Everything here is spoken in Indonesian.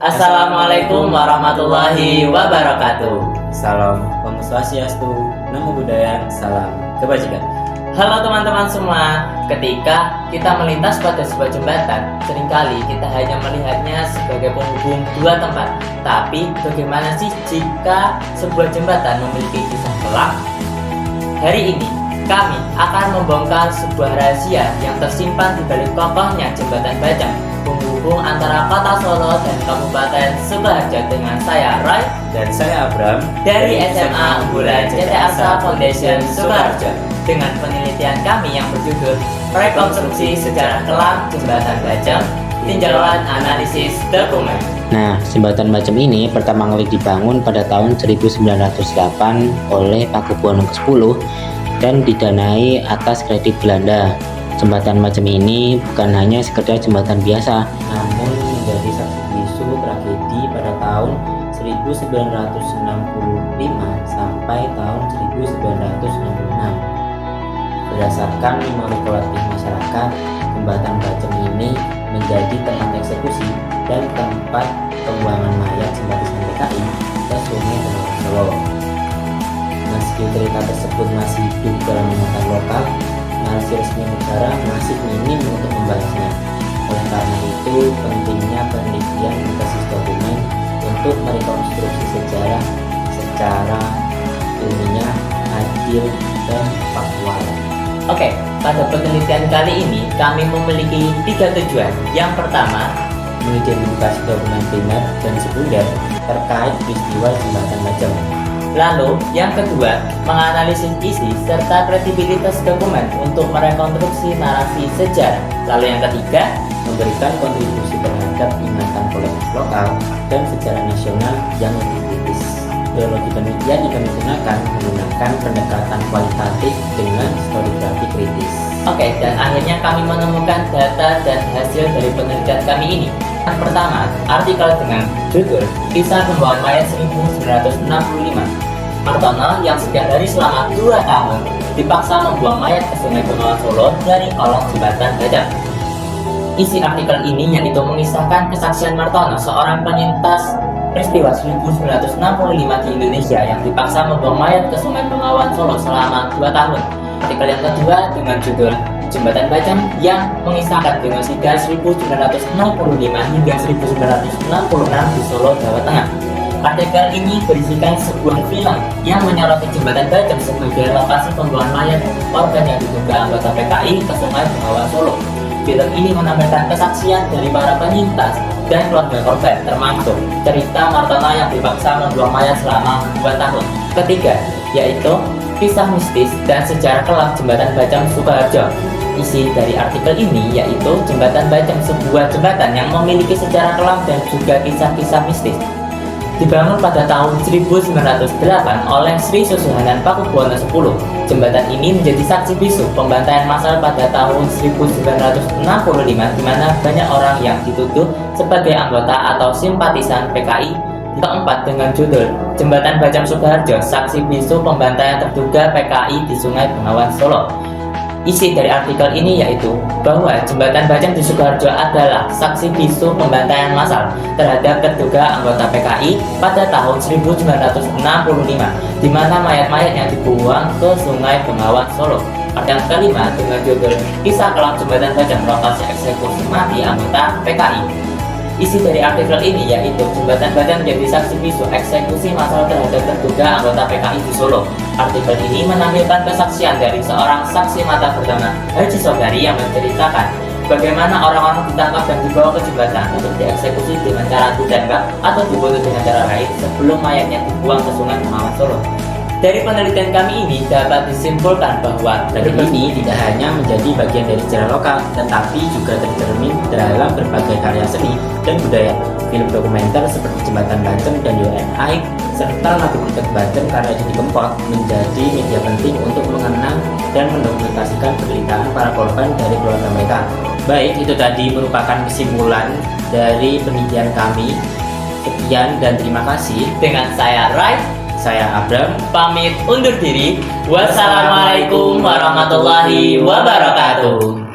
Assalamualaikum warahmatullahi wabarakatuh. Salam Om Swastiastu, Namo Buddhaya, salam kebajikan. Halo teman-teman semua. Ketika kita melintas pada sebuah jembatan, seringkali kita hanya melihatnya sebagai penghubung dua tempat. Tapi bagaimana sih jika sebuah jembatan memiliki kisah kelam? Hari ini kami akan membongkar sebuah rahasia yang tersimpan di balik kokohnya jembatan Bajang, penghubung antara Kota Solo dan Kabupaten Sukoharjo, dengan saya Roy Dan saya Abram dari SMA Unggulan CT Arsa Foundation Sukoharjo, dengan penelitian kami yang berjudul Rekonstruksi Sejarah Kelam Jembatan Bajang, Tinjauan Analisis Dokumen. Nah, jembatan Bajang ini pertama kali dibangun pada tahun 1908 oleh Pakubuwono ke-10 dan didanai atas kredit Belanda. Jembatan Bajang ini bukan hanya sekedar jembatan biasa, namun menjadi saksi bisu tragedi pada tahun 1965 sampai tahun 1966. Berdasarkan memori kolektif masyarakat, jembatan Bajang ini menjadi tempat eksekusi dan tempat pembuangan mayat simpatisan PKI ke Sungai Bengawan Solo. Meski cerita tersebut masih hidup dalam ingatan lokal, narasi resmi negara masih minim untuk membahasnya. Oleh karena itu, pentingnya penelitian berbasis dokumen untuk merekonstruksi sejarah secara ilmiah, adil, dan faktual. Oke, pada penelitian kali ini kami memiliki 3 tujuan. Yang pertama, Mengidentifikasi dokumen primer dan sekunder terkait peristiwa jembatan Bajang. lalu yang kedua, menganalisis isi serta kredibilitas dokumen untuk merekonstruksi narasi sejarah. Lalu yang ketiga, Memberikan kontribusi terhadap ingatan kolektif lokal dan sejarah nasional yang lebih kritis. Metodologi penelitian yang kami gunakan menggunakan pendekatan kualitatif dengan historiografi kritis. Oke, dan akhirnya kami menemukan data dan hasil dari penelitian kami ini. Yang pertama, artikel dengan judul Kisah Pembuangan Mayat 1965. Martono yang setiap hari selama 2 tahun dipaksa membuang mayat ke Sungai Bengawan Solo dari kolong jembatan Bajang. Isi artikel ini yaitu mengisahkan kesaksian Martono, seorang penyintas peristiwa 1965 di Indonesia yang dipaksa membuang mayat ke Sungai Bengawan Solo selama 2 tahun. Artikel yang kedua dengan judul Jembatan Bajang yang mengisahkan genosida 1965 hingga 1966 di Solo, Jawa Tengah. Artikel ini berisikan sebuah film yang menyoroti Jembatan Bajang sebagai lokasi pembuangan mayat organ yang diduga anggota PKI ke Sungai Bengawan Solo. Film ini menampilkan kesaksian dari para penyintas dan keluarga korban, termasuk cerita Martono yang dipaksa membuang mayat selama 2 tahun. Ketiga, yaitu kisah mistis dan sejarah kelam Jembatan Bajang Sukoharjo. Isi dari artikel ini yaitu Jembatan Bajang, sebuah jembatan yang memiliki sejarah kelam dan juga kisah-kisah mistis. Dibangun pada tahun 1908 oleh Sri Susuhunan Pakubuwono X. Jembatan ini menjadi saksi bisu pembantaian massal pada tahun 1965 di mana banyak orang yang dituduh sebagai anggota atau simpatisan PKI. Keempat, dengan judul Jembatan Bajang Sukoharjo, saksi bisu pembantaian terduga PKI di Sungai Bengawan Solo. Isi dari artikel ini yaitu bahwa Jembatan Bajang di Sukoharjo adalah saksi bisu pembantaian massal terhadap terduga anggota PKI pada tahun 1965, di mana mayat-mayat yang dibuang ke Sungai Bengawan Solo. Yang kelima, dengan judul Kisah Kelam Jembatan Bajang, lokasi eksekusi mati anggota PKI. Isi dari artikel ini yaitu Jembatan Bajang menjadi saksi bisu eksekusi massal terhadap terduga anggota PKI di Solo. Artikel ini menampilkan kesaksian dari seorang saksi mata bernama Haji Sobari yang menceritakan bagaimana orang-orang ditangkap dan dibawa ke jembatan untuk dieksekusi dengan cara ditembak atau dibunuh dengan cara lain sebelum mayatnya dibuang ke Sungai Bengawan Solo. Dari penelitian kami ini dapat disimpulkan bahwa Tragedi ini tidak hanya menjadi bagian dari sejarah lokal, tetapi juga tercermin dalam berbagai karya seni dan budaya. Film dokumenter seperti Jembatan Bajang dan Your and I, serta lagu Butet Bajang karya Didi Kempot menjadi media penting untuk mengenang dan mendokumentasikan penderitaan para korban dari keluarga mereka. Baik, itu tadi merupakan kesimpulan dari penelitian kami. Sekian dan terima kasih. Dengan saya Rai, Saya Abram, pamit undur diri. Wassalamualaikum warahmatullahi wabarakatuh.